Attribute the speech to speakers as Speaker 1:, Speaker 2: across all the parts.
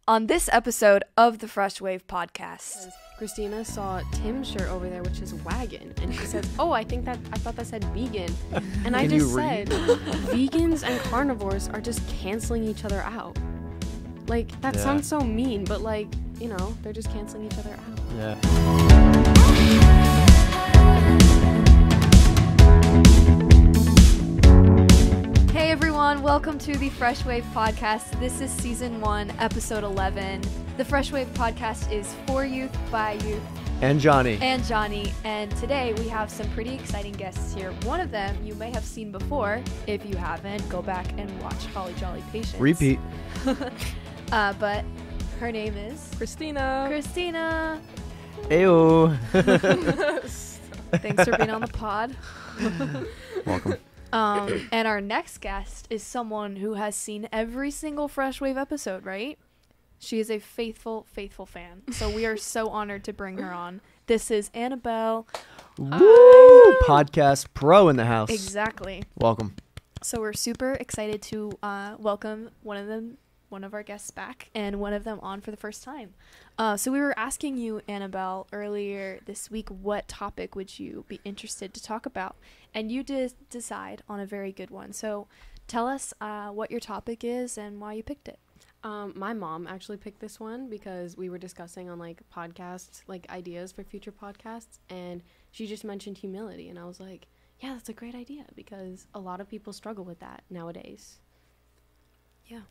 Speaker 1: on this episode of the Fresh Wave podcast.
Speaker 2: Cristina saw Tim's shirt over there, which is wagon, and she says, "Oh, I thought that said vegan," and I just said, "Vegans and carnivores are just canceling each other out." Like that sounds so mean, but like they're just canceling each other out.
Speaker 3: Yeah.
Speaker 1: Hey everyone, welcome to the Fresh Wave podcast. This is season 1, episode 11. The Fresh Wave podcast is for youth, by youth,
Speaker 3: And Johnny.
Speaker 1: And today we have some pretty exciting guests here. One of them you may have seen before. If you haven't, go back and watch Holly Jolly Patience.
Speaker 3: Repeat.
Speaker 1: But her name is
Speaker 2: Cristina.
Speaker 3: Ayo.
Speaker 1: Thanks for being on the pod.
Speaker 3: Welcome.
Speaker 1: And our next guest is someone who has seen every single Fresh Wave episode, right? She is a faithful fan. So we are so honored to bring her on. This is Annabelle.
Speaker 3: Woo! Podcast pro in the house.
Speaker 1: Exactly.
Speaker 3: Welcome.
Speaker 1: So we're super excited to welcome one of our guests back, and one of them on for the first time. So we were asking you, Annabelle, earlier this week, what topic would you be interested to talk about? And you did decide on a very good one. So tell us what your topic is and why you picked it.
Speaker 2: My mom actually picked this one because we were discussing on podcasts, ideas for future podcasts, and she just mentioned humility, and I was like, yeah, that's a great idea because a lot of people struggle with that nowadays.
Speaker 1: Yeah.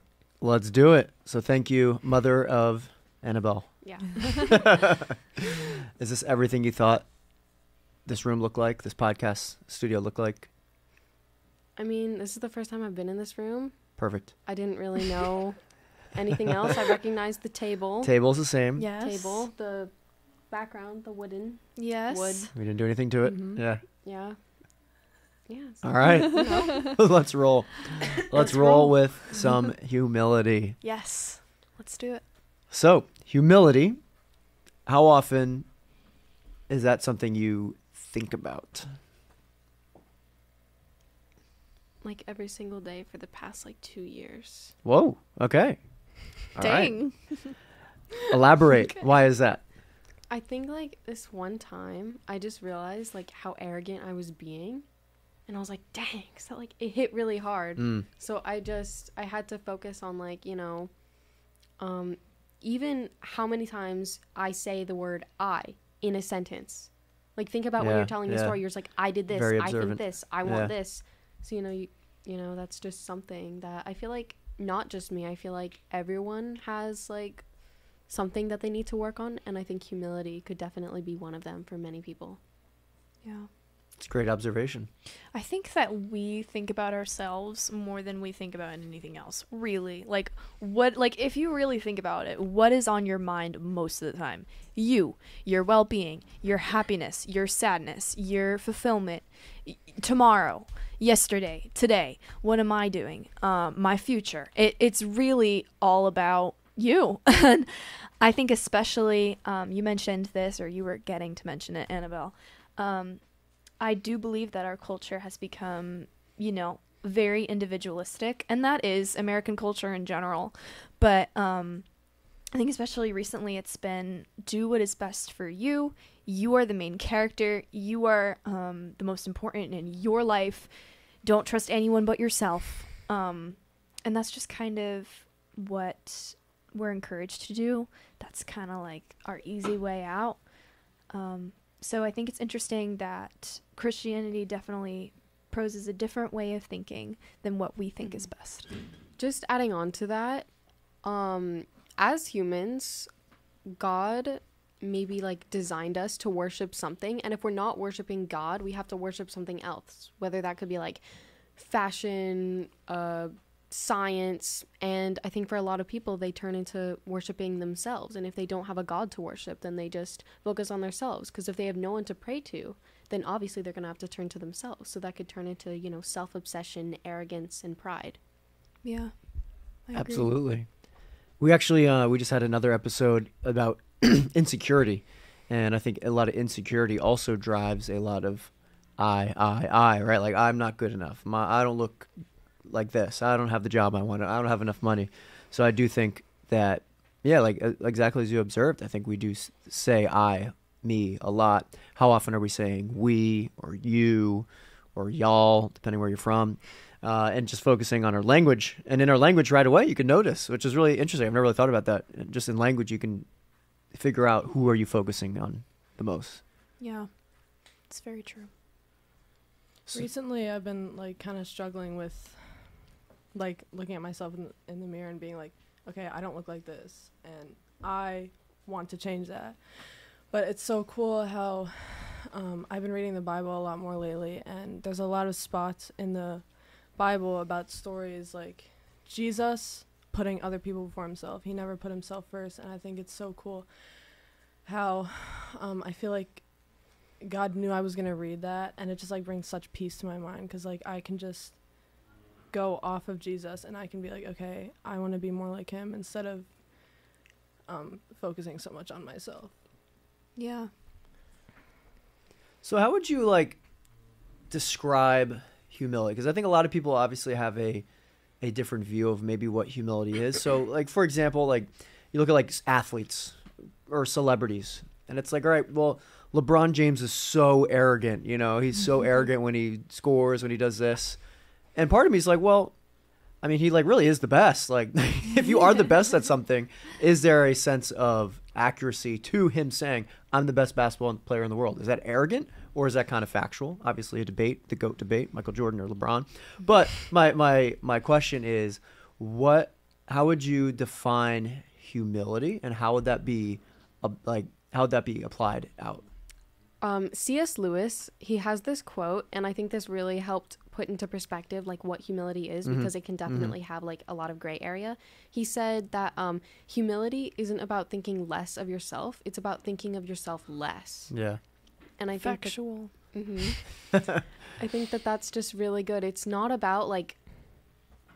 Speaker 3: Let's do it. So thank you, mother of Annabelle.
Speaker 2: Yeah.
Speaker 3: Is this everything you thought this room looked like, this podcast studio looked like?
Speaker 2: I mean, this is the first time I've been in this room.
Speaker 3: Perfect.
Speaker 2: I didn't really know anything else. I recognized the table.
Speaker 3: Table's the same.
Speaker 1: Yes.
Speaker 2: Table, the background, the wooden.
Speaker 1: Yes.
Speaker 2: Wood.
Speaker 3: We didn't do anything to it.
Speaker 2: Mhm.
Speaker 3: Yeah.
Speaker 2: Yeah. Yeah. So
Speaker 3: All right. Let's roll. Let's roll with some humility.
Speaker 1: Yes. Let's do it.
Speaker 3: So, humility, how often is that something you think about?
Speaker 2: Every single day for the past 2 years.
Speaker 3: Whoa. Okay. All right.
Speaker 1: Dang.
Speaker 3: Elaborate.
Speaker 2: Okay.
Speaker 3: Why is that?
Speaker 2: I think this one time I just realized how arrogant I was being, and I was like, dang, so it hit really hard. So I had to focus on even how many times I say the word I in a sentence. Think about when you're telling a story, you're just like, I did this,
Speaker 3: Very
Speaker 2: I think
Speaker 3: observant.
Speaker 2: this, I want this. So you that's just something that I feel like not just me, I feel like everyone has something that they need to work on, and I think humility could definitely be one of them for many people.
Speaker 1: Yeah.
Speaker 3: It's a great observation.
Speaker 1: I think that we think about ourselves more than we think about anything else. Really. If you really think about it, what is on your mind most of the time? You, your well-being, your happiness, your sadness, your fulfillment, tomorrow, yesterday, today, what am I doing? My future. It's really all about you. And I think especially, you mentioned this, or you were getting to mention it, Annabelle, I do believe that our culture has become, very individualistic, and that is American culture in general. But I think especially recently it's been do what is best for you. You are the main character. You are the most important in your life. Don't trust anyone but yourself. And that's just kind of what we're encouraged to do. That's kind of our easy way out. So I think it's interesting that Christianity definitely poses a different way of thinking than what we think is best.
Speaker 2: Just adding on to that, as humans, God maybe designed us to worship something, and if we're not worshiping God, we have to worship something else, whether that could be fashion, science, and I think for a lot of people they turn into worshiping themselves, and if they don't have a God to worship, then they just focus on themselves, because if they have no one to pray to, then obviously they're going to have to turn to themselves, so that could turn into self-obsession, arrogance, and pride.
Speaker 1: Yeah, I agree.
Speaker 3: Absolutely. We actually we just had another episode about insecurity, and I think a lot of insecurity also drives a lot of I, right? I'm not good enough. I don't look like this. I don't have the job I want. I don't have enough money. So I do think that Yeah, like exactly as you observed, I think we do say I, me a lot. How often are we saying we or you or y'all, depending where you're from? And just focusing on our language. And in our language right away, you can notice, which is really interesting. I've never really thought about that. Just in language, you can figure out who are you focusing on the most.
Speaker 1: Yeah, it's very true.
Speaker 4: Recently, I've been like kind of struggling with like looking at myself in the mirror and being like, okay, I don't look like this, and I want to change that. But it's so cool how I've been reading the Bible a lot more lately, and there's a lot of spots in the Bible about stories like Jesus putting other people before himself. He never put himself first, and I think it's so cool how I feel like God knew I was going to read that, and it just like brings such peace to my mind, because like I can just go off of Jesus and I can be like, okay, I want to be more like him, instead of focusing so much on myself.
Speaker 1: Yeah.
Speaker 3: So how would you like describe humility? Because I think a lot of people obviously have a different view of maybe what humility is. So like, for example, like you look at like athletes or celebrities, and it's like, all right, well, LeBron James is so arrogant, you know, he's so arrogant when he scores, when he does this. And part of me is like, well, I mean, he like really is the best. Like if you are the best at something, is there a sense of accuracy to him saying, I'm the best basketball player in the world? Is that arrogant, or is that kind of factual? Obviously a debate, the GOAT debate, Michael Jordan or LeBron. But my question is, how would you define humility, and how would that be applied out?
Speaker 2: C.S. Lewis, he has this quote, and I think this really helped put into perspective like what humility is, because it can definitely have like a lot of gray area. He said that humility isn't about thinking less of yourself, it's about thinking of yourself less.
Speaker 3: Yeah.
Speaker 2: And I think
Speaker 1: Factual.
Speaker 2: I think that that's just really good. It's not about like,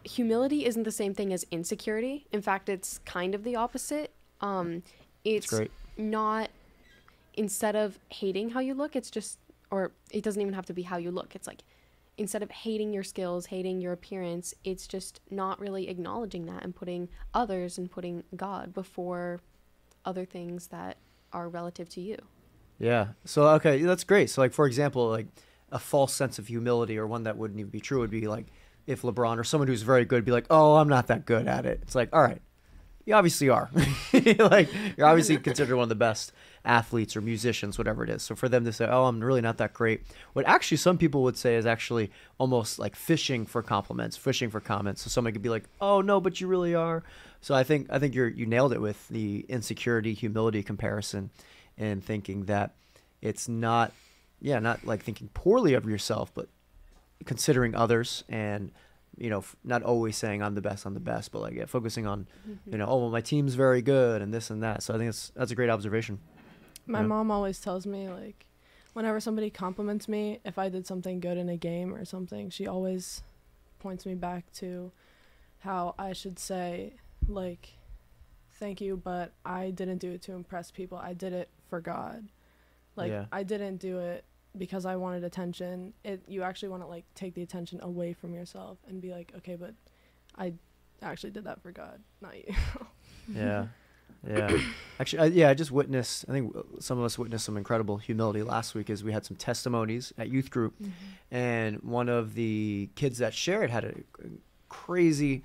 Speaker 2: humility isn't the same thing as insecurity. In fact, it's kind of the opposite. It's
Speaker 3: great.
Speaker 2: not, instead of hating how you look, it's just, or it doesn't even have to be how you look. It's like, instead of hating your skills, hating your appearance, it's just not really acknowledging that and putting others and putting God before other things that are relative to you.
Speaker 3: Yeah. So, okay, that's great. So, like, for example, like a false sense of humility, or one that wouldn't even be true, would be like if LeBron or someone who's very good be like, oh, I'm not that good at it. It's like, all right, you obviously are. Like, you're obviously considered one of the best athletes or musicians, whatever it is. So for them to say, oh, I'm really not that great, what actually some people would say is actually almost like fishing for compliments, fishing for comments. So somebody could be like, oh, no, but you really are. So I think you nailed it with the insecurity, humility comparison, and thinking that it's not like thinking poorly of yourself, but considering others, and not always saying I'm the best, but like focusing on, oh, well, my team's very good and this and that. So I think that's a great observation.
Speaker 4: My mom always tells me, like, whenever somebody compliments me, if I did something good in a game or something, she always points me back to how I should say, like, thank you, but I didn't do it to impress people. I did it for God. Like,
Speaker 3: Yeah.
Speaker 4: I didn't do it because I wanted attention. You actually want to, like, take the attention away from yourself and be like, okay, but I actually did that for God, not you.
Speaker 3: Yeah. Yeah. Actually, I just witnessed, I think some of us witnessed some incredible humility last week, as we had some testimonies at youth group. And one of the kids that shared had a crazy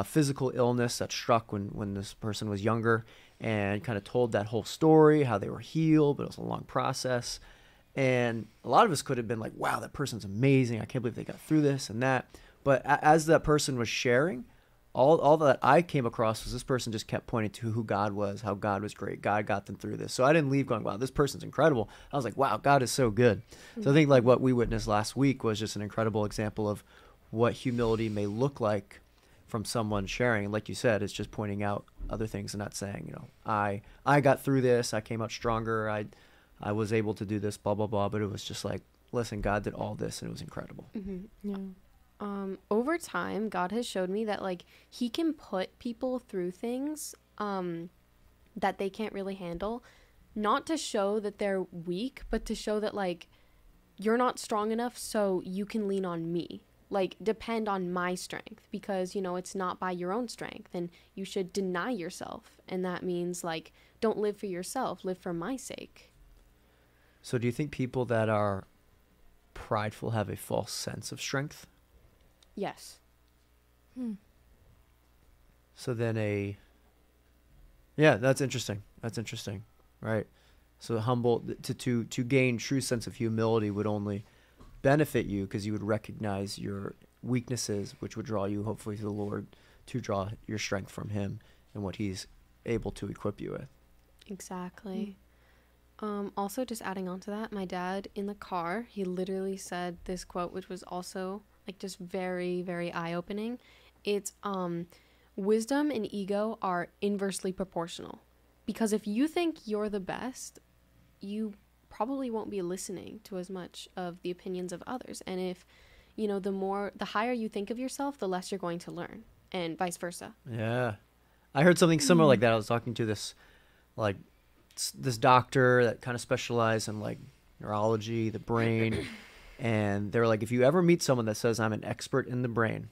Speaker 3: physical illness that struck when this person was younger, and kind of told that whole story, how they were healed, but it was a long process. And a lot of us could have been like, wow, that person's amazing. I can't believe they got through this and that. But as that person was sharing, all that I came across was this person just kept pointing to who God was, how God was great. God got them through this. So I didn't leave going, wow, this person's incredible. I was like, wow, God is so good. So I think like what we witnessed last week was just an incredible example of what humility may look like from someone sharing. And like you said, it's just pointing out other things and not saying, I got through this. I came out stronger. I was able to do this, blah, blah, blah. But it was just like, listen, God did all this and it was incredible.
Speaker 4: Yeah.
Speaker 2: Over time, God has showed me that like he can put people through things that they can't really handle, not to show that they're weak, but to show that like you're not strong enough, so you can lean on me. like depend on my strength, because, you know, it's not by your own strength, and you should deny yourself. And that means like, don't live for yourself, live for my sake.
Speaker 3: So do you think people that are prideful have a false sense of strength?
Speaker 2: Yes.
Speaker 3: So then yeah, that's interesting. Right. So humble to gain true sense of humility would only benefit you because you would recognize your weaknesses, which would draw you hopefully to the Lord, to draw your strength from him and what he's able to equip you with.
Speaker 2: Exactly. Also, just adding on to that, my dad in the car, he literally said this quote, which was also like just very, very eye-opening. It's wisdom and ego are inversely proportional, because if you think you're the best, you probably won't be listening to as much of the opinions of others. And if, you know, the higher you think of yourself, the less you're going to learn, and vice versa.
Speaker 3: Yeah. I heard something similar like that. I was talking to this doctor that kind of specialized in like neurology, the brain. And they were like, if you ever meet someone that says I'm an expert in the brain,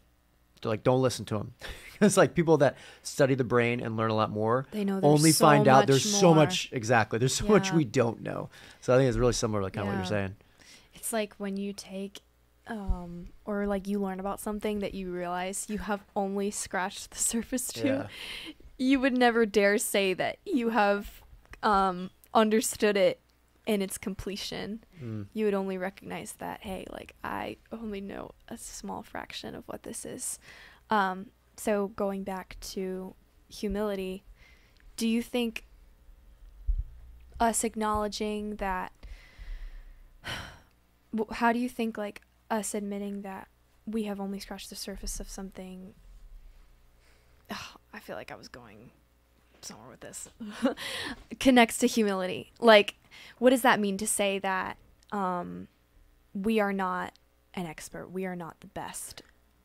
Speaker 3: they're like, don't listen to him. It's like people that study the brain and learn a lot more,
Speaker 1: They know
Speaker 3: only
Speaker 1: so
Speaker 3: find out
Speaker 1: much
Speaker 3: there's so
Speaker 1: more.
Speaker 3: much, exactly. There's so much
Speaker 1: Yeah.
Speaker 3: we don't know. So I think it's really similar to kind of what you're saying.
Speaker 1: It's like when you take or like you learn about something that you realize you have only scratched the surface to.
Speaker 3: Yeah.
Speaker 1: You would never dare say that you have understood it in its completion. You would only recognize that, hey, like I only know a small fraction of what this is. So going back to humility, do you think us acknowledging that, how do you think like us admitting that we have only scratched the surface of something, I feel like I was going somewhere with this, connects to humility? Like, what does that mean to say that we are not an expert, we are not the best?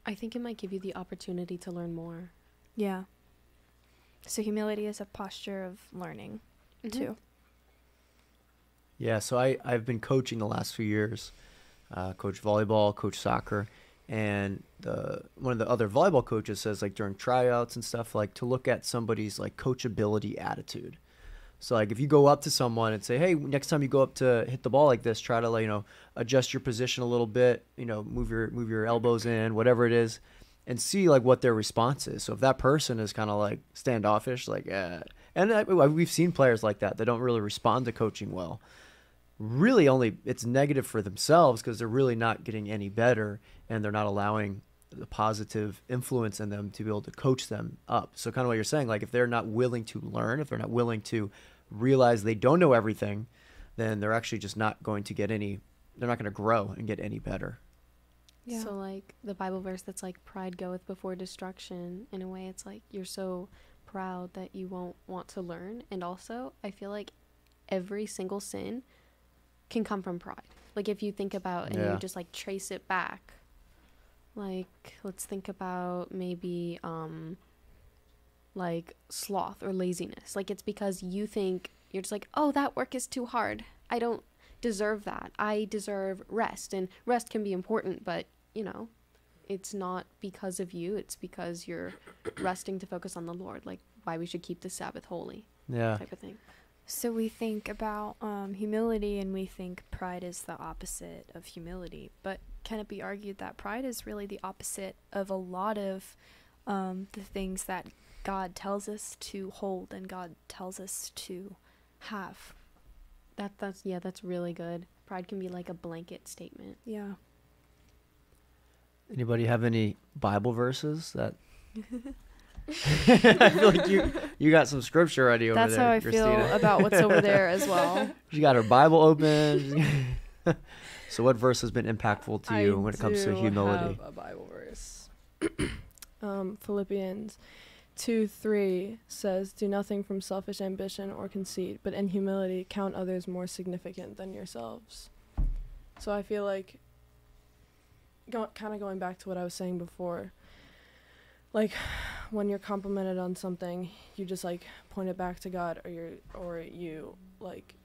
Speaker 2: I think it might give you the opportunity to learn more.
Speaker 1: Yeah. So humility is a posture of learning too.
Speaker 3: Yeah, so I've been coaching the last few years, coach volleyball, coach soccer, and one of the other volleyball coaches says like during tryouts and stuff, like to look at somebody's like coachability attitude. So like if you go up to someone and say, hey, next time you go up to hit the ball like this, try to like, you know, adjust your position a little bit, you know, move your elbows in, whatever it is, and see like what their response is. So if that person is kind of like standoffish, like, and we've seen players like that don't really respond to coaching well. Really only it's negative for themselves because they're really not getting any better and they're not allowing the positive influence in them to be able to coach them up. So kind of what you're saying, like if they're not willing to learn, if they're not willing to realize they don't know everything, then they're actually just not going to get any, they're not going to grow and get any better.
Speaker 1: Yeah.
Speaker 2: So like the Bible verse that's like pride goeth before destruction, in a way it's like you're so proud that you won't want to learn. And also I feel like every single sin can come from pride. Like if you think about and you just like trace it back, like let's think about maybe like sloth or laziness. Like it's because you think you're just like, oh, that work is too hard, I don't deserve that, I deserve rest. And rest can be important, but you know, it's not because of you, it's because you're resting to focus on the Lord, like why we should keep the Sabbath holy, type of thing.
Speaker 1: So we think about humility and we think pride is the opposite of humility. But can it be argued that pride is really the opposite of a lot of the things that God tells us to hold and God tells us to have?
Speaker 2: That's really good. Pride can be like a blanket statement.
Speaker 1: Yeah.
Speaker 3: Anybody have any Bible verses that... I feel like you got some scripture ready over
Speaker 1: That's
Speaker 3: there,
Speaker 1: how I
Speaker 3: Cristina.
Speaker 1: feel about what's over there as well.
Speaker 3: She got her Bible open. So what verse has been impactful to you when it comes to humility?
Speaker 4: I have a Bible verse. Philippians 2:3 says, do nothing from selfish ambition or conceit, but in humility count others more significant than yourselves. So I feel like kind of going back to what I was saying before, like when you're complimented on something, you just like point it back to God, or you like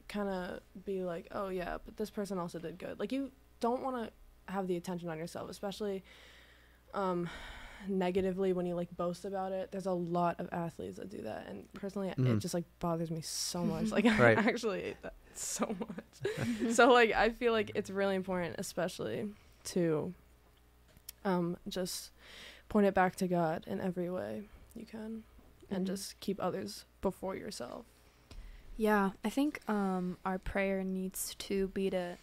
Speaker 4: kind of be like, oh yeah, but this person also did good. Like you don't want to have the attention on yourself, especially negatively when you like boast about it. There's a lot of athletes that do that, and personally it just like bothers me so much. Like I actually hate that so much. So like I feel like it's really important, especially to just point it back to God in every way you can, and just keep others before yourself.
Speaker 1: Yeah, I think our prayer needs to be to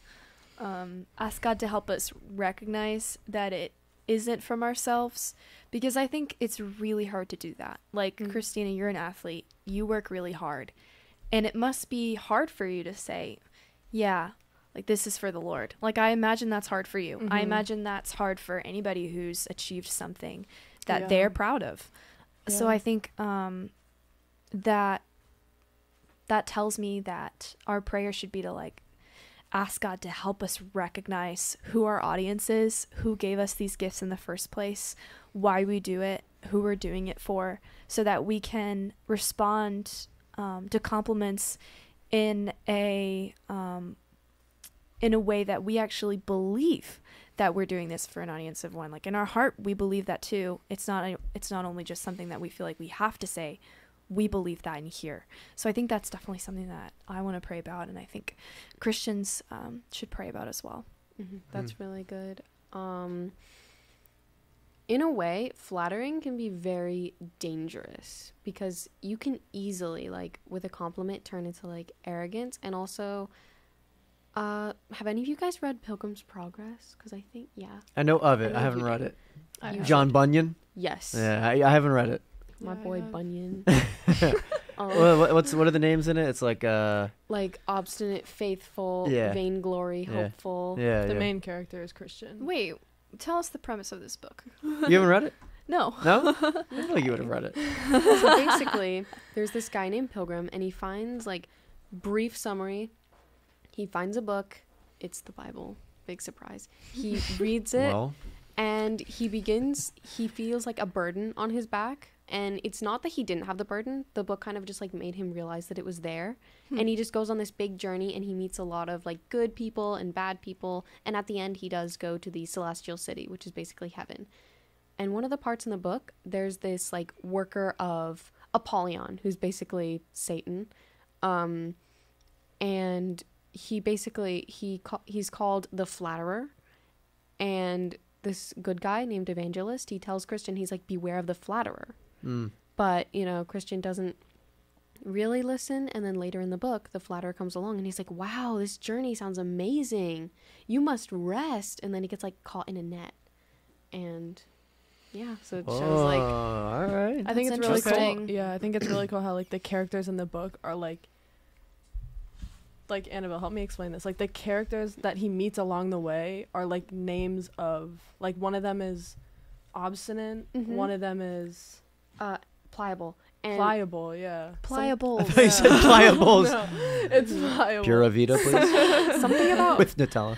Speaker 1: ask God to help us recognize that it isn't from ourselves, because I think it's really hard to do that. Like, Cristina, you're an athlete. You work really hard. And it must be hard for you to say, yeah, like, this is for the Lord. Like, I imagine that's hard for you. I imagine that's hard for anybody who's achieved something that they're proud of. Yeah. So I think that tells me that our prayer should be to, like, ask God to help us recognize who our audience is, who gave us these gifts in the first place, why we do it, who we're doing it for, so that we can respond to compliments in a way that we actually believe that we're doing this for an audience of one. Like, in our heart, we believe that too. It's not only just something that we feel like we have to say. We believe that in here. So I think that's definitely something that I want to pray about, and I think Christians should pray about as well.
Speaker 2: That's really good. In a way, flattering can be very dangerous, because you can easily, like, with a compliment, turn into, like, arrogance. And also, have any of you guys read Pilgrim's Progress? Because I think,
Speaker 3: I know of it. I haven't read it.
Speaker 2: John
Speaker 3: Bunyan?
Speaker 2: Yes.
Speaker 3: Yeah, I haven't read it.
Speaker 2: My boy Bunyan.
Speaker 3: What are the names in it? It's like
Speaker 2: obstinate, faithful, vainglory, hopeful.
Speaker 4: The main character is Christian.
Speaker 1: Wait, tell us the premise of this book.
Speaker 3: You haven't read it?
Speaker 1: No.
Speaker 3: I feel like you would have read it.
Speaker 2: So basically, there's this guy named Pilgrim, and he finds, like, brief summary. He finds a book. It's the Bible. Big surprise. He reads it, and he feels like a burden on his back. And it's not that he didn't have the burden. The book kind of just, like, made him realize that it was there. And he just goes on this big journey, and he meets a lot of, like, good people and bad people. And at the end, he does go to the celestial city, which is basically heaven. And one of the parts in the book, there's this, like, worker of Apollyon, who's basically Satan. And he basically, he's called the Flatterer. And this good guy named Evangelist, he tells Christian, he's like, beware of the flatterer. But, you know, Christian doesn't really listen. And then later in the book, the flatterer comes along, and he's like, wow, this journey sounds amazing. You must rest. And then he gets, like, caught in a net. And yeah, so it shows, like,
Speaker 3: all right.
Speaker 4: I think it's really cool. Yeah, I think it's really cool how, like, the characters in the book are, like, Annabelle, help me explain this. Like, the characters that he meets along the way are, like, names of, like, one of them is obstinate, one of them is
Speaker 2: pliable. And
Speaker 4: pliable, yeah.
Speaker 1: Pliable.
Speaker 3: I thought you said pliables.
Speaker 4: No, it's pliable.
Speaker 3: Pura Vida, please.
Speaker 2: Something about
Speaker 3: with Nutella.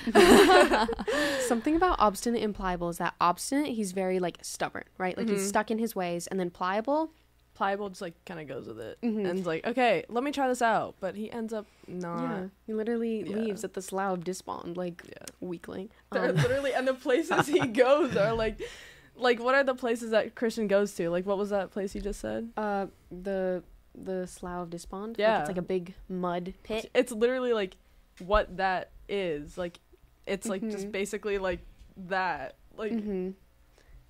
Speaker 2: Something about obstinate and pliable is that obstinate, he's very, like, stubborn, right? Like, he's stuck in his ways. And then pliable
Speaker 4: just, like, kind of goes with it. And it's like, okay, let me try this out. But he ends up not.
Speaker 2: Yeah, he literally leaves at the Slough of Despond, like, weakling.
Speaker 4: They're literally, and the places he goes are, like, what are the places that Christian goes to? Like, what was that place you just said?
Speaker 2: The Slough of Despond.
Speaker 4: Yeah.
Speaker 2: Like, it's like a big mud pit.
Speaker 4: It's literally, like, what that is. Like, it's, like, just basically, like, that. Like,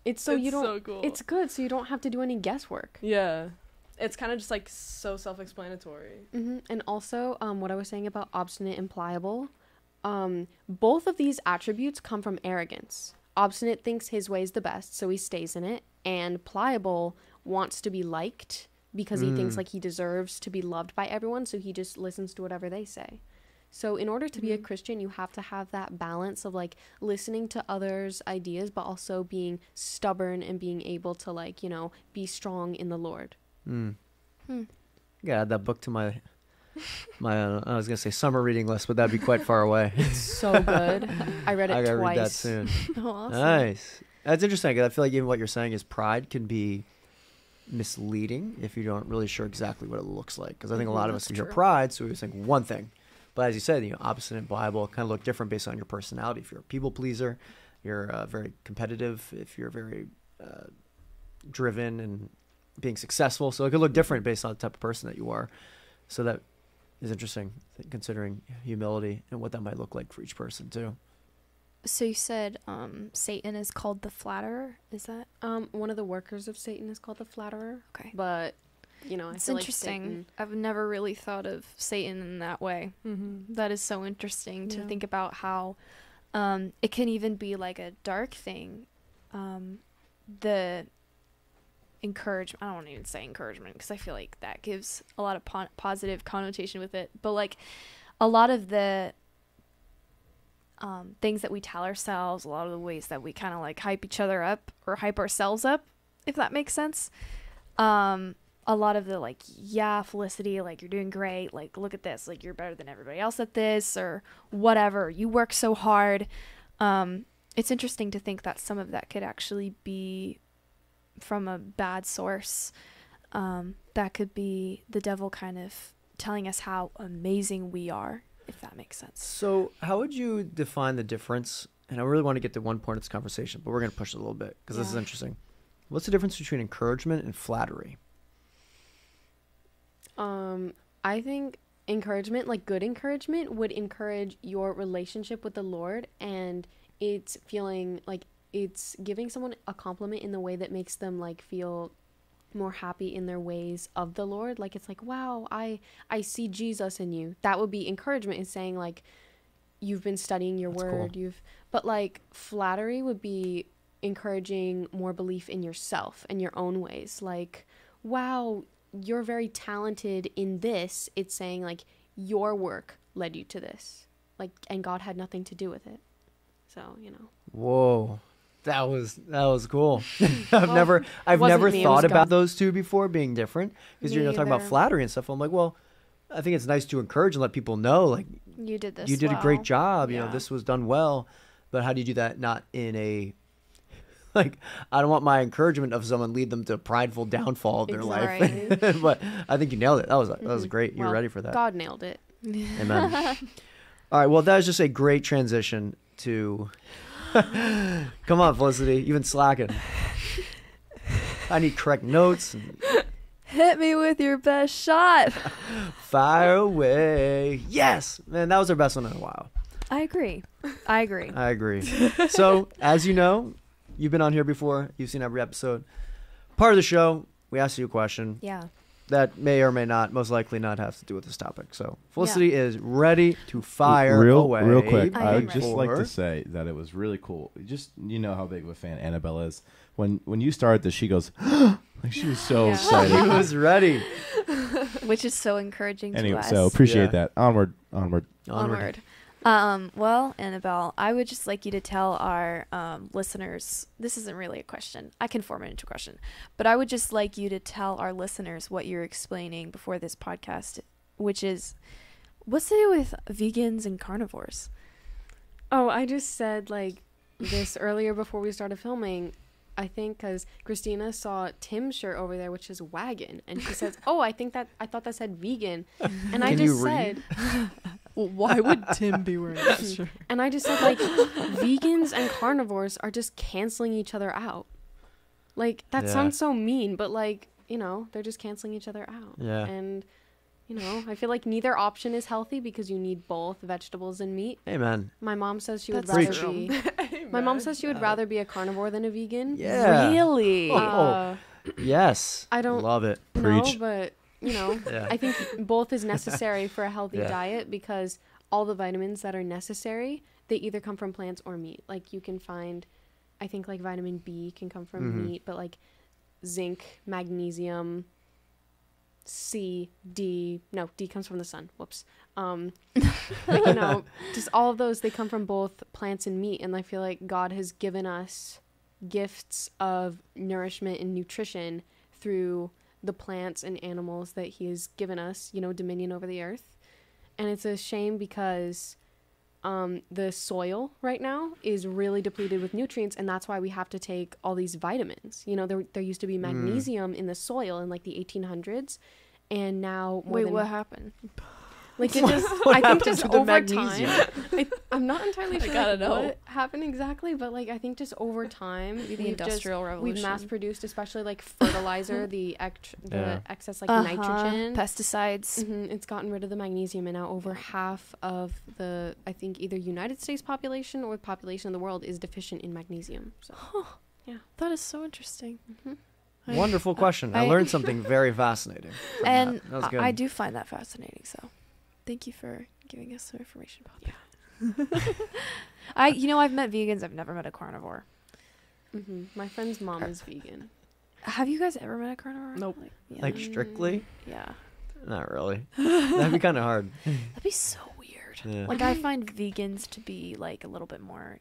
Speaker 2: It's so you don't.
Speaker 4: So cool.
Speaker 2: It's good, so you don't have to do any guesswork.
Speaker 4: Yeah, it's kind of just, like, so self-explanatory.
Speaker 2: And also, what I was saying about obstinate and pliable, both of these attributes come from arrogance. Obstinate thinks his way is the best, so he stays in it, and pliable wants to be liked because he thinks, like, he deserves to be loved by everyone, so he just listens to whatever they say. So in order to be a Christian, you have to have that balance of, like, listening to others' ideas, but also being stubborn and being able to, like, you know, be strong in the Lord.
Speaker 3: Yeah, add that book to my I was gonna say summer reading list, but that'd be quite far away.
Speaker 2: It's so good. I read it
Speaker 3: I gotta
Speaker 2: twice.
Speaker 3: read that soon.
Speaker 1: Oh, awesome.
Speaker 3: Nice. That's interesting, because I feel like even what you're saying is pride can be misleading if you aren't really sure exactly what it looks like. Because I think a lot of us hear pride, so we just think one thing. But as you said, you know, obstinate and pliable kind of look different based on your personality. If you're a people pleaser, you're very competitive, if you're very driven and being successful. So it could look different based on the type of person that you are. So that is interesting, considering humility and what that might look like for each person too.
Speaker 1: So you said Satan is called the flatterer. Is that
Speaker 2: One of the workers of Satan is called the flatterer.
Speaker 1: okay?
Speaker 2: But, you know, I
Speaker 1: It's
Speaker 2: feel
Speaker 1: interesting.
Speaker 2: like Satan,
Speaker 1: I've never really thought of Satan in that way.
Speaker 4: Mm-hmm.
Speaker 1: That is so interesting to
Speaker 4: Yeah.
Speaker 1: think about how it can even be like a dark thing. The encouragement, I don't want to even say encouragement because I feel like that gives a lot of positive connotation with it. But like a lot of the things that we tell ourselves, a lot of the ways that we kind of like hype each other up or hype ourselves up, if that makes sense. A lot of the like, yeah, Felicity, like you're doing great, like look at this, like you're better than everybody else at this or whatever, you work so hard. It's interesting to think that some of that could actually be from a bad source. That could be the devil kind of telling us how amazing we are, if that makes sense.
Speaker 3: So how would you define the difference? And I really want to get to one point of this conversation, but we're going to push it a little bit because this is
Speaker 1: Yeah.
Speaker 3: interesting. What's the difference between encouragement and flattery?
Speaker 2: I think encouragement, like good encouragement, would encourage your relationship with the Lord, and it's feeling like it's giving someone a compliment in the way that makes them like feel more happy in their ways of the Lord. Like it's like, wow, I see Jesus in you. That would be encouragement, is saying like you've been studying your
Speaker 3: That's
Speaker 2: word,
Speaker 3: cool.
Speaker 2: but like flattery would be encouraging more belief in yourself and your own ways. Like, wow, you're very talented in this. It's saying like your work led you to this, like, and God had nothing to do with it. So, you know.
Speaker 3: Whoa. That was cool. I've
Speaker 2: Well,
Speaker 3: never
Speaker 2: wasn't me, it
Speaker 3: thought
Speaker 2: was
Speaker 3: about
Speaker 2: God.
Speaker 3: those two before being different, because
Speaker 2: Me
Speaker 3: you're talking about
Speaker 2: either.
Speaker 3: flattery and stuff. I'm like, well, I think it's nice to encourage and let people know, like,
Speaker 1: You did this.
Speaker 3: you did a great job. You know,
Speaker 1: Yeah.
Speaker 3: this was done well. But how do you do that? Not in a like, I don't want my encouragement of someone lead them to a prideful downfall of their life.
Speaker 2: Exactly.
Speaker 3: But I think you nailed it. That was great. You were
Speaker 2: Well,
Speaker 3: ready for that.
Speaker 2: God nailed it.
Speaker 3: Amen. All right. Well, that was just a great transition to. Come on, Felicity. You've been slacking. I need correct notes. And
Speaker 1: Hit me with your best shot.
Speaker 3: fire away. Yes, man, that was our best one in a while.
Speaker 1: I agree. I agree.
Speaker 3: I agree. So, as you know, you've been on here before. You've seen every episode. Part of the show, we ask you a question
Speaker 1: Yeah.
Speaker 3: that may or may not, most likely not, have to do with this topic. So, Felicity is ready to fire away.
Speaker 5: Real quick,
Speaker 1: I
Speaker 5: I
Speaker 1: am
Speaker 5: would just like
Speaker 3: for-
Speaker 5: to say that it was really cool. Just, you know how big of a fan Annabelle is. When you started this, she goes, like she was so
Speaker 1: Yeah.
Speaker 3: She
Speaker 5: excited.
Speaker 3: was ready.
Speaker 1: Which is so encouraging to
Speaker 5: Anyway,
Speaker 1: us.
Speaker 5: so appreciate
Speaker 3: Yeah.
Speaker 5: that. Onward.
Speaker 1: Onward. Well, Annabelle, I would just like you to tell our listeners, this isn't really a question. I can form it into a question. But I would just like you to tell our listeners what you're explaining before this podcast, which is, what's to do with vegans and carnivores?
Speaker 2: Oh, I just said like this earlier before we started filming. I think because Cristina saw Tim's shirt over there, which is wagon, and she says, "Oh, I thought that said vegan," and I
Speaker 3: Can you
Speaker 2: just
Speaker 3: read?
Speaker 2: said,
Speaker 4: Well, why would Tim be wearing this shirt?
Speaker 2: and I just said like, vegans and carnivores are just canceling each other out. Like that
Speaker 3: Yeah.
Speaker 2: sounds so mean, but like, you know, they're just canceling each other out.
Speaker 3: Yeah.
Speaker 2: And you know, I feel like neither option is healthy because you need both vegetables and meat.
Speaker 3: Amen.
Speaker 2: My mom says she would
Speaker 1: That's
Speaker 2: rather
Speaker 3: true.
Speaker 2: be. My mom says she would rather be a carnivore than a vegan.
Speaker 3: Yeah.
Speaker 1: Really?
Speaker 3: Oh. Yes.
Speaker 2: I don't
Speaker 3: Love it.
Speaker 2: know,
Speaker 5: Preach.
Speaker 2: but you know,
Speaker 3: Yeah.
Speaker 2: I think both is necessary for a healthy
Speaker 3: Yeah.
Speaker 2: diet because all the vitamins that are necessary, they either come from plants or meat. Like you can find, I think like vitamin B can come from
Speaker 3: Mhm.
Speaker 2: meat, but like zinc, magnesium, C, D, no, D comes from the sun. Whoops. But, you know, just all of those, they come from both plants and meat. And I feel like God has given us gifts of nourishment and nutrition through the plants and animals that he has given us, you know, dominion over the earth. And it's a shame because the soil right now is really depleted with nutrients, and that's why we have to take all these vitamins. You know, there used to be magnesium in the soil in like the 1800s, and now more
Speaker 1: Wait,
Speaker 2: than
Speaker 1: what happened?
Speaker 2: Like it just,
Speaker 3: What
Speaker 2: I think
Speaker 3: happened
Speaker 2: just
Speaker 3: to the
Speaker 2: over
Speaker 3: magnesium?
Speaker 2: time, I'm not entirely sure
Speaker 1: gotta
Speaker 2: like,
Speaker 1: know.
Speaker 2: what happened exactly, but like I think just over time,
Speaker 1: Maybe the
Speaker 2: we've
Speaker 1: Industrial
Speaker 2: we've
Speaker 1: Revolution.
Speaker 2: mass produced, especially like fertilizer, the
Speaker 3: Yeah.
Speaker 2: excess like nitrogen.
Speaker 1: Pesticides.
Speaker 2: It's gotten rid of the magnesium, and now over half of the, I think, either United States population or the population of the world is deficient in magnesium. So
Speaker 1: That is so interesting.
Speaker 3: Wonderful question. I learned something very fascinating. from
Speaker 1: And
Speaker 3: that. That was good.
Speaker 1: I do find that fascinating. So, thank you for giving us some information about that. I've met vegans. I've never met a carnivore.
Speaker 2: My friend's mom is vegan.
Speaker 1: Have you guys ever met a carnivore?
Speaker 4: Nope.
Speaker 3: Like strictly?
Speaker 1: Yeah.
Speaker 3: Not really. That'd be kind of hard.
Speaker 1: That'd be so weird.
Speaker 3: Yeah.
Speaker 1: Like I find vegans to be like a little bit more.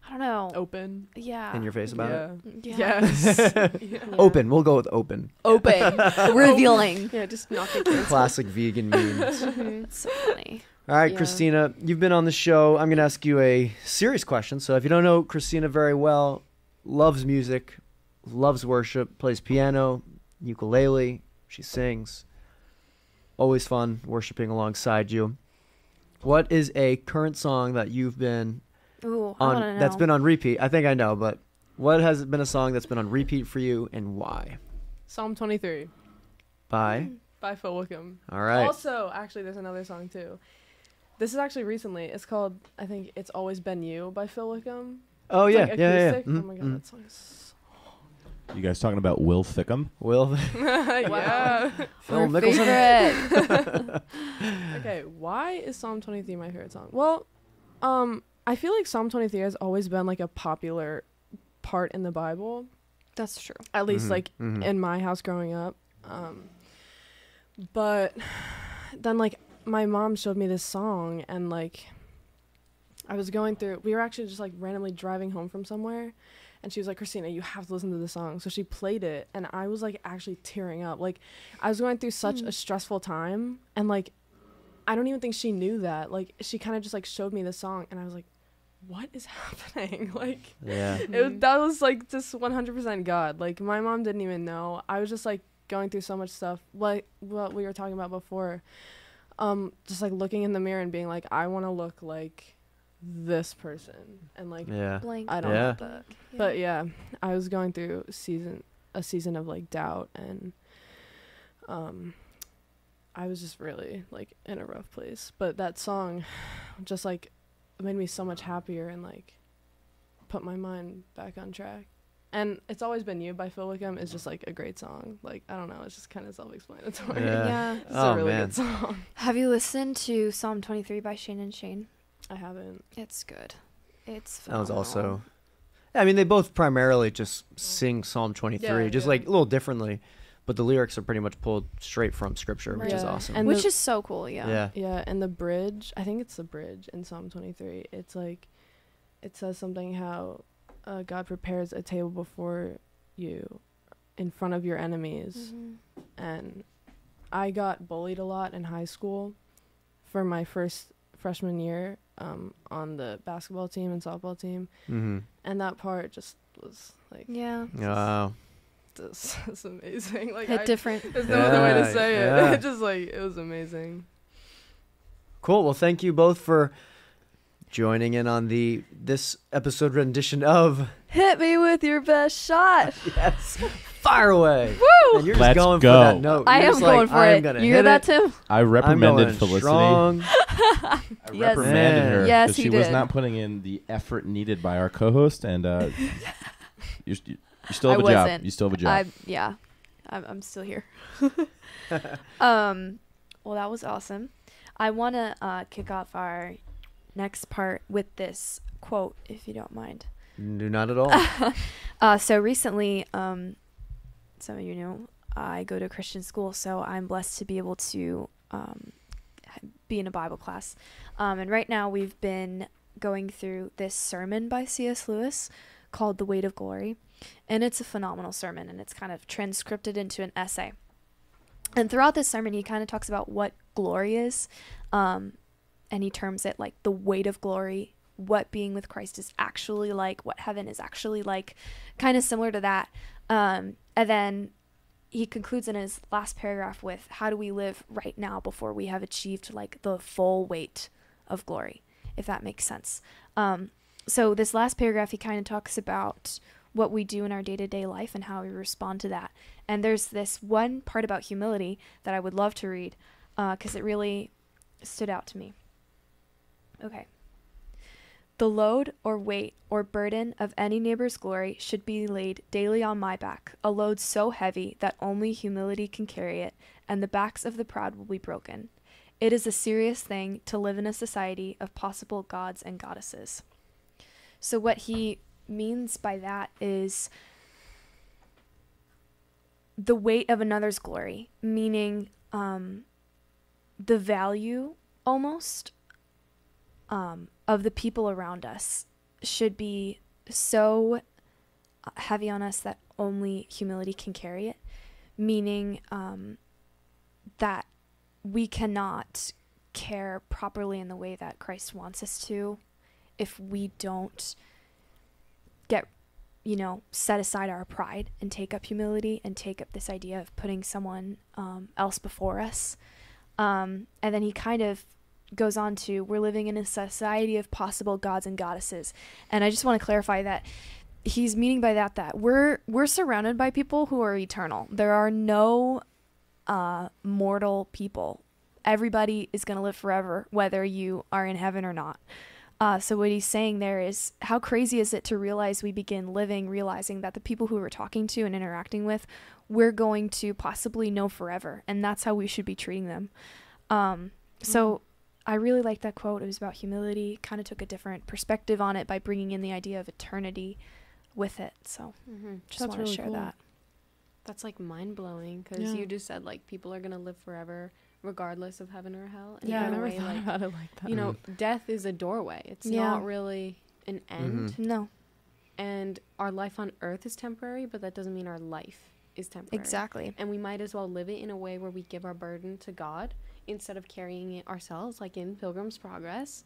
Speaker 1: I don't know.
Speaker 4: Open.
Speaker 1: Yeah.
Speaker 3: In your face about it.
Speaker 1: Yeah.
Speaker 4: Yes. Yeah.
Speaker 3: Open. We'll go with open.
Speaker 1: Open. Revealing.
Speaker 2: Yeah, just not get canceled.
Speaker 3: Classic vegan memes.
Speaker 1: That's so funny.
Speaker 3: All right,
Speaker 2: Yeah.
Speaker 3: Christina, you've been on the show. I'm going to ask you a serious question. So if you don't know Christina very well, loves music, loves worship, plays piano, ukulele, she sings. Always fun worshiping alongside you. What is a current song that you've been
Speaker 1: Ooh, I wanna
Speaker 3: on
Speaker 1: know.
Speaker 3: that's been on repeat? I think I know, but what has been a song that's been on repeat for you and why?
Speaker 4: Psalm 23
Speaker 3: By
Speaker 4: by Phil Wickham.
Speaker 3: All right.
Speaker 4: Also, actually, there's another song too. This is actually recently. It's called, I think, It's Always Been You by Phil Wickham.
Speaker 3: Oh
Speaker 4: It's
Speaker 3: yeah,
Speaker 4: like
Speaker 3: yeah, yeah.
Speaker 4: acoustic.
Speaker 3: Mhm,
Speaker 4: Oh my god,
Speaker 3: mhm.
Speaker 4: that song is
Speaker 5: You guys talking about Will Thickham?
Speaker 3: Will
Speaker 4: yeah.
Speaker 3: Phil
Speaker 1: Our
Speaker 3: Mickelson?
Speaker 1: favorite.
Speaker 4: Okay, why is Psalm 23 my favorite song? Well, I feel like Psalm 23 has always been like a popular part in the Bible,
Speaker 1: That's true.
Speaker 4: at least
Speaker 3: Mhm,
Speaker 4: like
Speaker 3: mhm.
Speaker 4: in my house growing up. But then like my mom showed me this song, and like I was going through, we were actually just like randomly driving home from somewhere, and she was like, Christina, you have to listen to the song. So she played it, and I was like actually tearing up. Like I was going through such a stressful time, and like I don't even think she knew that. Like she kind of just like showed me the song, and I was like, what is happening? Like
Speaker 3: Yeah.
Speaker 4: that was like just 100% God. Like my mom didn't even know. I was just like going through so much stuff, like what we were talking about before. Just like looking in the mirror and being like, I want to look like this person, and like
Speaker 3: Yeah.
Speaker 1: Blank.
Speaker 4: I don't
Speaker 3: Yeah.
Speaker 4: know that. But yeah, I was going through a season of like doubt, and I was just really like in a rough place. But that song just like made me so much happier and like put my mind back on track. And It's Always Been You by Phil Wickham is just like a great song. Like I don't know, it's just kind of self-explanatory.
Speaker 3: Yeah.
Speaker 1: Yeah.
Speaker 4: It's
Speaker 3: Oh,
Speaker 4: a really
Speaker 3: man.
Speaker 4: good song.
Speaker 1: Have you listened to Psalm 23 by Shane and Shane?
Speaker 4: I haven't.
Speaker 1: It's good. It's
Speaker 3: That was
Speaker 1: phenomenal.
Speaker 3: also. I mean, they both primarily just sing Psalm 23,
Speaker 4: Yeah,
Speaker 3: just
Speaker 4: yeah.
Speaker 3: like a little differently, but the lyrics are pretty much pulled straight from Scripture, which is
Speaker 4: Yeah.
Speaker 3: awesome.
Speaker 4: And
Speaker 1: which
Speaker 4: the-
Speaker 1: is so cool. Yeah.
Speaker 3: yeah.
Speaker 4: Yeah, and the bridge, I think it's the bridge in Psalm 23. It's like, it says something how God prepares a table before you in front of your enemies.
Speaker 1: Mhm.
Speaker 4: And I got bullied a lot in high school for my freshman year on the basketball team and softball team.
Speaker 3: Mm-hmm.
Speaker 4: And that part just was like,
Speaker 1: Yeah.
Speaker 3: Wow.
Speaker 4: this is amazing. Like,
Speaker 1: Hit different.
Speaker 4: there's no other way to
Speaker 3: Yeah,
Speaker 4: say
Speaker 3: yeah.
Speaker 4: it. It just like, it was amazing.
Speaker 3: Cool. Well, thank you both for joining in on this episode rendition of
Speaker 1: Hit me with your best shot.
Speaker 3: Yes, Fire Away. Woo! And you're just
Speaker 5: Let's
Speaker 3: going
Speaker 5: go.
Speaker 3: for that note.
Speaker 1: I
Speaker 3: You're
Speaker 1: am
Speaker 3: just like,
Speaker 1: going for
Speaker 3: I'm
Speaker 1: it.
Speaker 3: gonna
Speaker 1: You hear
Speaker 3: hit
Speaker 1: that,
Speaker 3: it.
Speaker 1: Tim?
Speaker 5: I
Speaker 3: I'm
Speaker 5: reprimanded
Speaker 3: going
Speaker 5: Felicity.
Speaker 3: strong.
Speaker 5: I
Speaker 1: Yes.
Speaker 5: reprimanded her because
Speaker 1: Yes, he
Speaker 5: she was
Speaker 1: did.
Speaker 5: not putting in the effort needed by our co-host, and you still have
Speaker 1: I
Speaker 5: a job.
Speaker 1: wasn't.
Speaker 5: You still have a job.
Speaker 1: I'm still here. Well, that was awesome. I want to kick off our next part with this quote, if you don't mind.
Speaker 3: Do not at all.
Speaker 1: So recently, some of you know, I go to a Christian school, so I'm blessed to be able to be in a Bible class. And right now we've been going through this sermon by C.S. Lewis called The Weight of Glory. And it's a phenomenal sermon, and it's kind of transcripted into an essay. And throughout this sermon, he kind of talks about what glory is, and he terms it like the weight of glory, what being with Christ is actually like, what heaven is actually like, kind of similar to that. And then he concludes in his last paragraph with, how do we live right now before we have achieved like the full weight of glory, if that makes sense. So this last paragraph, he kind of talks about what we do in our day-to-day life and how we respond to that. And there's this one part about humility that I would love to read, because it really stood out to me. Okay. The load or weight or burden of any neighbor's glory should be laid daily on my back, a load so heavy that only humility can carry it, and the backs of the proud will be broken. It is a serious thing to live in a society of possible gods and goddesses. So what he means by that is the weight of another's glory, meaning the value almost of the people around us should be so heavy on us that only humility can carry it, meaning that we cannot care properly in the way that Christ wants us to if we don't get, set aside our pride and take up humility and take up this idea of putting someone else before us. And then he kind of goes on to, we're living in a society of possible gods and goddesses. And I just want to clarify that he's meaning by that we're surrounded by people who are eternal. There are no mortal people. Everybody is going to live forever, whether you are in heaven or not. So what he's saying there is, how crazy is it to realize we begin living realizing that the people who we're talking to and interacting with, we're going to possibly know forever. And that's how we should be treating them. So I really like that quote. It was about humility, kind of took a different perspective on it by bringing in the idea of eternity with it. So just want to
Speaker 4: really
Speaker 1: share
Speaker 4: cool.
Speaker 1: that.
Speaker 2: That's like mind-blowing, because you just said like people are gonna live forever regardless of heaven or hell. And
Speaker 4: I
Speaker 2: in a
Speaker 4: never
Speaker 2: way,
Speaker 4: thought about it like that.
Speaker 2: Death is a doorway. It's
Speaker 1: Yeah.
Speaker 2: not really an end.
Speaker 1: No,
Speaker 2: And our life on earth is temporary, but that doesn't mean our life is temporary.
Speaker 1: exactly.
Speaker 2: And we might as well live it in a way where we give our burden to God instead of carrying it ourselves, like in Pilgrim's Progress.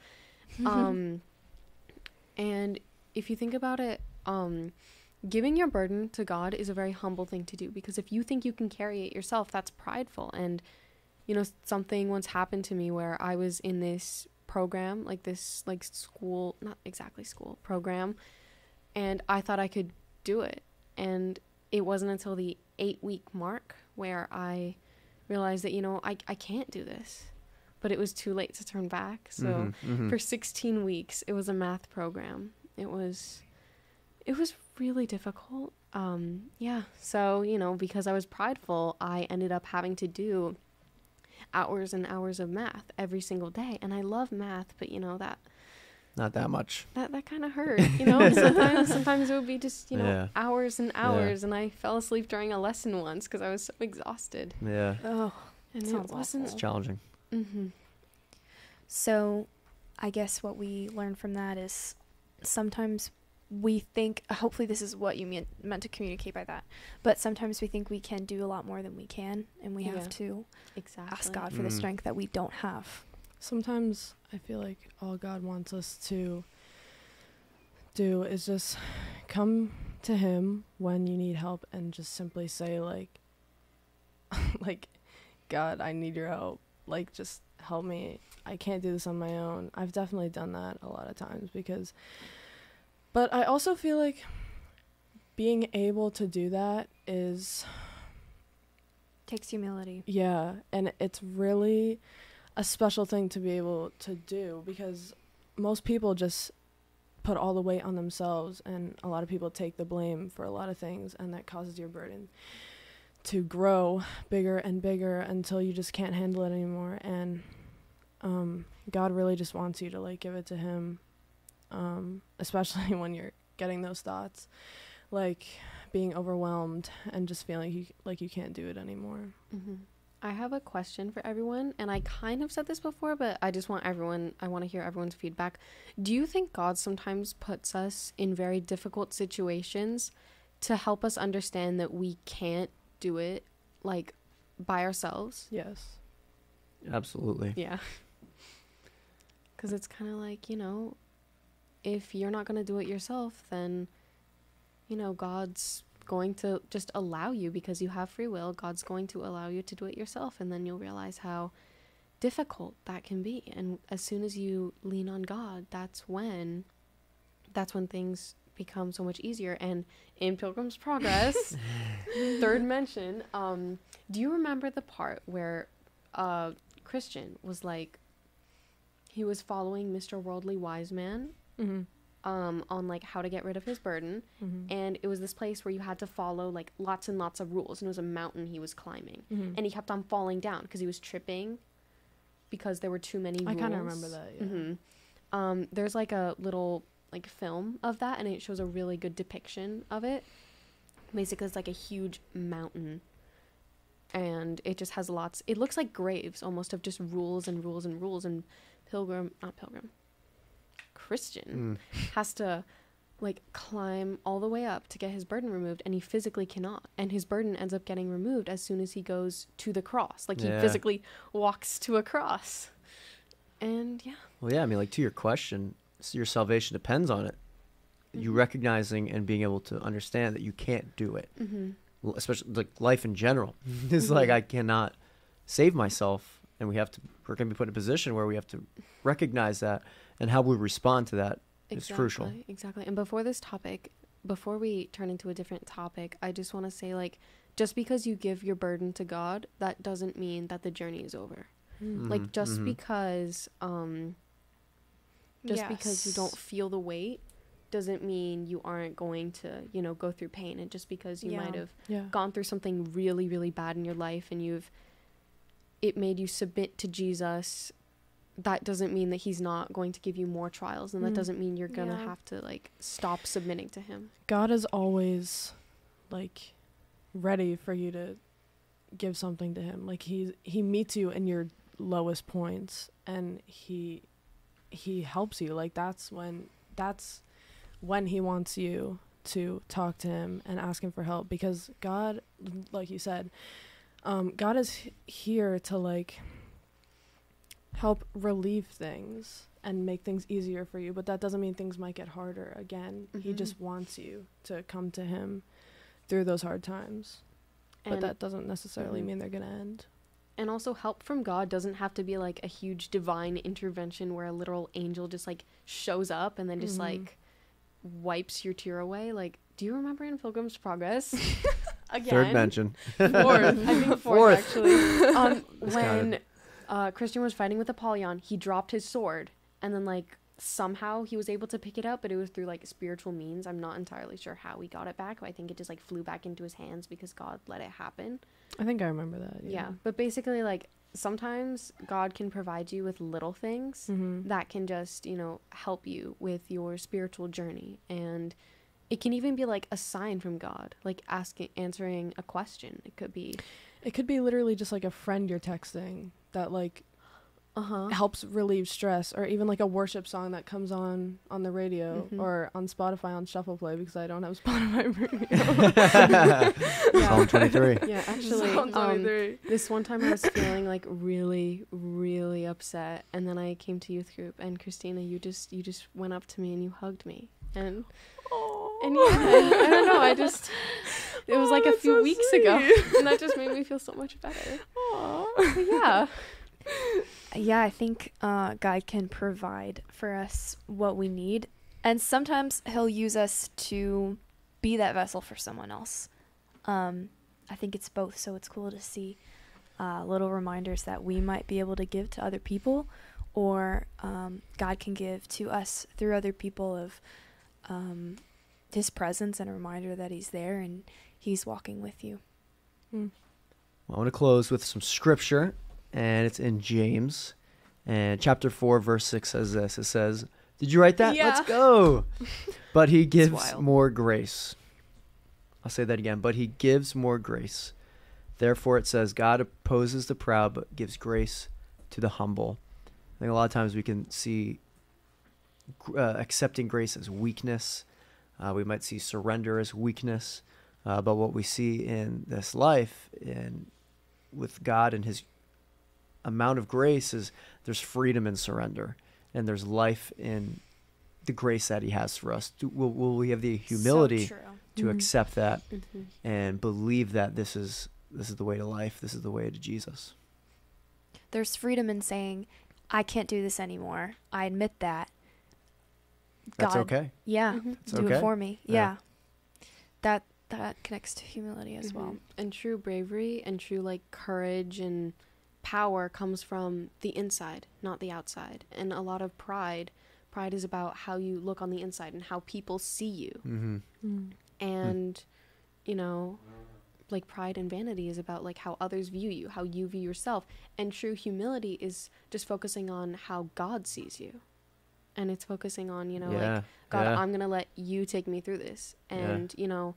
Speaker 2: And if you think about it, giving your burden to God is a very humble thing to do, because if you think you can carry it yourself, that's prideful. And something once happened to me where I was in this program, like this like school, not exactly school program, and I thought I could do it. And it wasn't until the 8-week mark where I realized that, I can't do this. But it was too late to turn back. So for 16 weeks, it was a math program. It was really difficult. So, because I was prideful, I ended up having to do hours and hours of math every single day. And I love math, but that
Speaker 3: Not that much.
Speaker 2: that kind of hurt, sometimes it would be just, hours and hours. And I fell asleep during a lesson once because I was so exhausted.
Speaker 3: Yeah.
Speaker 1: Oh,
Speaker 2: And it
Speaker 1: sounds
Speaker 2: wasn't.
Speaker 3: It's challenging.
Speaker 1: So I guess what we learn from that is sometimes we think, hopefully this is what you meant to communicate by that, but sometimes we think we can do a lot more than we can, and we have to ask God for the strength that we don't have.
Speaker 4: Sometimes I feel like all God wants us to do is just come to him when you need help and just simply say like God, I need your help. Like, just help me. I can't do this on my own. I've definitely done that a lot of times but I also feel like being able to do that
Speaker 1: Takes humility.
Speaker 4: Yeah, and it's really a special thing to be able to do, because most people just put all the weight on themselves, and a lot of people take the blame for a lot of things, and that causes your burden to grow bigger and bigger until you just can't handle it anymore. And God really just wants you to like give it to him, especially when you're getting those thoughts, like being overwhelmed and just feeling like you can't do it anymore.
Speaker 2: I have a question for everyone, and I kind of said this before, but I want to hear everyone's feedback. Do you think God sometimes puts us in very difficult situations to help us understand that we can't do it like by ourselves?
Speaker 4: Yes.
Speaker 3: Absolutely.
Speaker 2: Yeah. Because it's kind of like, if you're not going to do it yourself, then, God's going to just allow you, because you have free will, God's going to allow you to do it yourself. And then you'll realize how difficult that can be. And as soon as you lean on God, that's when things become so much easier. And in Pilgrim's Progress, third mention, do you remember the part where Christian was like, he was following Mr. Worldly Wise Man on like how to get rid of his burden, and it was this place where you had to follow like lots and lots of rules, and it was a mountain he was climbing, and he kept on falling down because he was tripping because there were too many rules.
Speaker 4: I kind of remember that. Yeah.
Speaker 2: There's like a little like film of that, and it shows a really good depiction of it. Basically, it's like a huge mountain, and it just has lots, it looks like graves almost, of just rules and rules and rules. And Christian has to like climb all the way up to get his burden removed, and he physically cannot, and his burden ends up getting removed as soon as he goes to the cross. Like he physically walks to a cross. And
Speaker 3: well, I mean, like, to your question, your salvation depends on it. You recognizing and being able to understand that you can't do it, especially like life in general. It's like, I cannot save myself, and we're going to be put in a position where we have to recognize that, and how we respond to that is crucial.
Speaker 2: Exactly. And before we turn into a different topic, I just want to say, like, just because you give your burden to God, that doesn't mean that the journey is over. Like, just because because you don't feel the weight doesn't mean you aren't going to, go through pain. And just because you might have gone through something really, really bad in your life, and it made you submit to Jesus, that doesn't mean that he's not going to give you more trials, and that doesn't mean you're gonna have to like stop submitting to him.
Speaker 4: God is always like ready for you to give something to him. Like he meets you in your lowest points, and he helps you. Like that's when he wants you to talk to him and ask him for help, because God, like you said, God is here to like help relieve things and make things easier for you, but that doesn't mean things might get harder again. He just wants you to come to him through those hard times, but that doesn't necessarily mean they're gonna end.
Speaker 2: And also, help from God doesn't have to be like a huge divine intervention where a literal angel just like shows up and then just like wipes your tear away. Like, do you remember in Pilgrim's Progress? Again,
Speaker 3: Third mention.
Speaker 2: Fourth. I think fourth. Actually. When Christian was fighting with Apollyon, he dropped his sword, and then like somehow he was able to pick it up, but it was through like spiritual means. I'm not entirely sure how he got it back, but I think it just like flew back into his hands because God let it happen.
Speaker 4: I think I remember that.
Speaker 2: Yeah. But basically, like, sometimes God can provide you with little things that can just, help you with your spiritual journey. And it can even be like a sign from God, like answering a question. It could be literally just like a friend you're texting that like
Speaker 4: helps relieve stress, or even like a worship song that comes on the radio or on Spotify on shuffle play, because I don't have Spotify radio.
Speaker 3: Psalm 23.
Speaker 2: Yeah, actually,
Speaker 4: Psalm 23.
Speaker 2: This one time I was feeling like really, really upset, and then I came to youth group, and Christina, you just went up to me and you hugged me, and I don't know, it was like a few weeks ago, and that just made me feel so much better. But
Speaker 1: yeah, I think God can provide for us what we need, and sometimes he'll use us to be that vessel for someone else. I think it's both, so it's cool to see little reminders that we might be able to give to other people, or God can give to us through other people of his presence, and a reminder that he's there and he's walking with you.
Speaker 3: Well, I want to close with some scripture, and it's in James, and chapter 4 verse 6 says this. It says, did you write that?
Speaker 1: Yeah.
Speaker 3: Let's go. But he gives more grace. I'll say that again. But he gives more grace. Therefore it says, God opposes the proud but gives grace to the humble. I think a lot of times we can see accepting grace as weakness. We might see surrender as weakness. But what we see in this life and with God and his amount of grace is there's freedom in surrender, and there's life in the grace that he has for us. Will we have the humility to
Speaker 1: Mhm.
Speaker 3: accept that
Speaker 2: Mhm.
Speaker 3: and believe that this is the way to life. This is the way to Jesus.
Speaker 1: There's freedom in saying, I can't do this anymore. I admit that.
Speaker 3: That's
Speaker 1: God,
Speaker 3: okay.
Speaker 1: Yeah,
Speaker 2: Mhm.
Speaker 3: It's
Speaker 1: do
Speaker 3: okay.
Speaker 1: it for me.
Speaker 3: Yeah.
Speaker 1: Yeah. That connects to humility as well.
Speaker 2: Mhm. And true bravery and true like courage and power comes from the inside, not the outside. And a lot of pride is about how you look on the inside and how people see you.
Speaker 3: Mm-hmm.
Speaker 2: And you know, like pride and vanity is about like how others view you, how you view yourself. And true humility is just focusing on how God sees you. And it's focusing on, you know, like, God,
Speaker 3: yeah.
Speaker 2: I'm going to let you take me through this.
Speaker 3: Yeah.
Speaker 2: And, you know,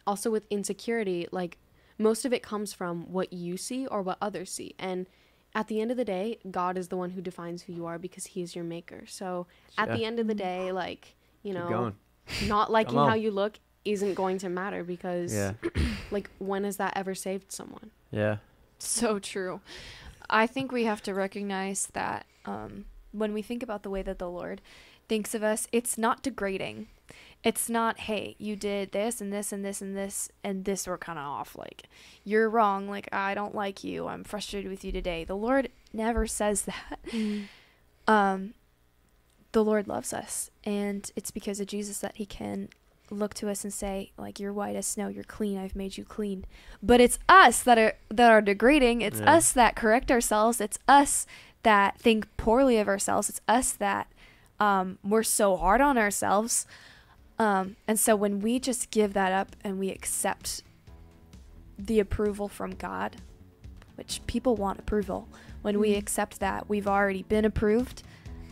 Speaker 2: also with insecurity, like most of it comes from what you see or what others see. And at the end of the day, God is the one who defines who you are because he is your maker. So at
Speaker 3: Yeah.
Speaker 2: the end of the day, like, you
Speaker 3: Keep
Speaker 2: know,
Speaker 3: going.
Speaker 2: not liking
Speaker 3: Come on.
Speaker 2: how you look isn't going to matter because
Speaker 3: Yeah.
Speaker 2: like when has that ever saved someone?
Speaker 3: Yeah.
Speaker 1: So true. I think we have to recognize that when we think about the way that the Lord thinks of us, it's not degrading. It's not, hey, you did this and this and this and this and this were kind of off. Like, you're wrong. Like, I don't like you. I'm frustrated with you today. The Lord never says that. The Lord loves us, and it's because of Jesus that he can look to us and say, like, you're white as snow, you're clean, I've made you clean. But it's us that are degrading. It's
Speaker 3: Yeah.
Speaker 1: us that correct ourselves. It's us that think poorly of ourselves. It's us that we're so hard on ourselves. And so when we just give that up and we accept the approval from God, which people want approval, when we accept that we've already been approved,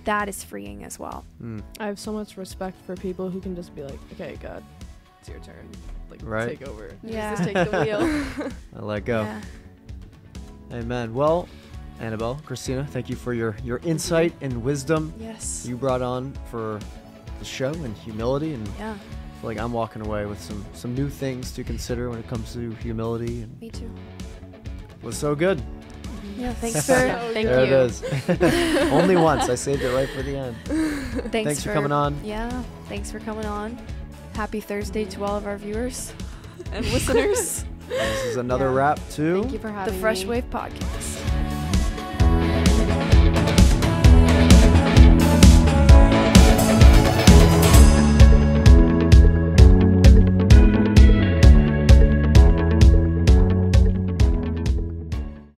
Speaker 1: that is freeing as well.
Speaker 3: Mm.
Speaker 4: I have so much respect for people who can just be like, okay, God, it's your turn. Like,
Speaker 3: Right.
Speaker 4: take over.
Speaker 1: Yeah.
Speaker 2: Just take the wheel.
Speaker 3: I let go.
Speaker 1: Yeah.
Speaker 3: Amen. Well, Annabelle, Cristina, thank you for your insight and wisdom
Speaker 1: Yes.
Speaker 3: you brought on for the show and humility. And
Speaker 1: Yeah.
Speaker 3: I feel like I'm walking away with some new things to consider when it comes to humility. And
Speaker 1: Me too.
Speaker 3: it was so good.
Speaker 1: Yeah. Thanks for
Speaker 2: Thank
Speaker 3: There
Speaker 2: you.
Speaker 3: it is. Only once. I saved it right for the end. Thanks for coming on.
Speaker 1: Yeah. Thanks for coming on. Happy Thursday to all of our viewers and listeners.
Speaker 3: This is another
Speaker 2: Yeah.
Speaker 3: wrap to
Speaker 2: Thank you for having
Speaker 1: The Fresh
Speaker 2: me.
Speaker 1: Wave Podcast.